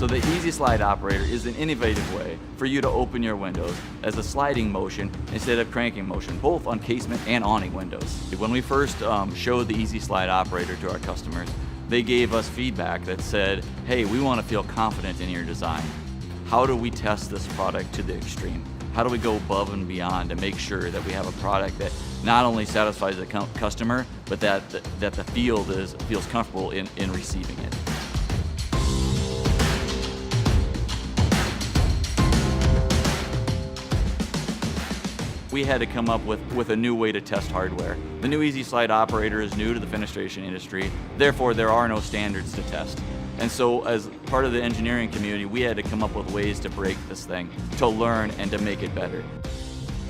So the Easy Slide Operator is an innovative way for you to open your windows as a sliding motion instead of cranking motion, both on casement and awning windows. When we first showed the Easy Slide Operator to our customers, they gave us feedback that said, hey, we want to feel confident in your design. How do we test this product to the extreme? How do we go above and beyond to make sure that we have a product that not only satisfies the customer, but that the field feels comfortable in receiving it? We had to come up with a new way to test hardware. The new Easy Slide Operator is new to the fenestration industry, therefore there are no standards to test. And so as part of the engineering community, we had to come up with ways to break this thing, to learn and to make it better.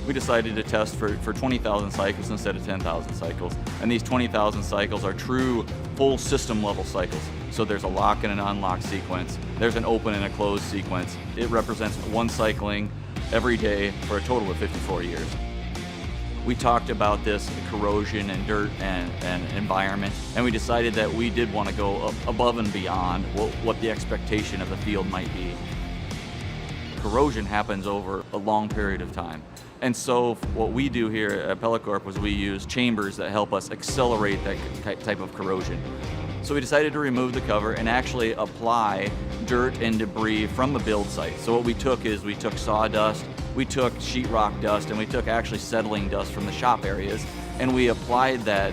We decided to test for 20,000 cycles instead of 10,000 cycles. And these 20,000 cycles are true full system level cycles. So there's a lock and an unlock sequence. There's an open and a close sequence. It represents one cycling every day for a total of 54 years. We talked about this corrosion and dirt and environment, and we decided that we did want to go above and beyond what the expectation of the field might be. Corrosion happens over a long period of time. And so what we do here at Pella Corp is we use chambers that help us accelerate that type of corrosion. So we decided to remove the cover and actually apply dirt and debris from the build site. So what we took is we took sawdust, we took sheetrock dust, and we took actually settling dust from the shop areas, and we applied that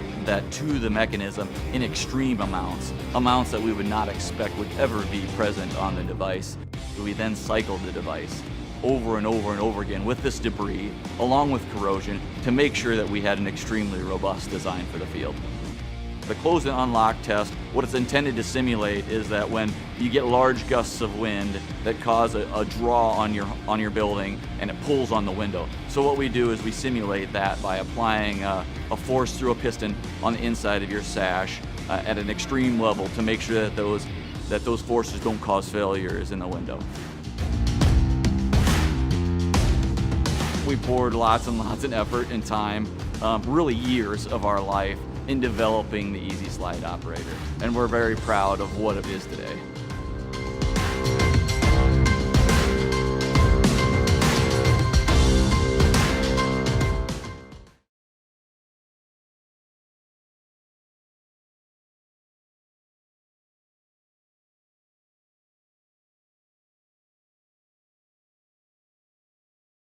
to the mechanism in extreme amounts that we would not expect would ever be present on the device. We then cycled the device over and over and over again with this debris, along with corrosion, to make sure that we had an extremely robust design for the field. The close and unlock test, what it's intended to simulate is that when you get large gusts of wind that cause a draw on your building and it pulls on the window. So what we do is we simulate that by applying a force through a piston on the inside of your sash at an extreme level to make sure that those forces don't cause failures in the window. We poured lots and lots of effort and time, really years of our life, in developing the Easy Slide Operator, and we're very proud of what it is today.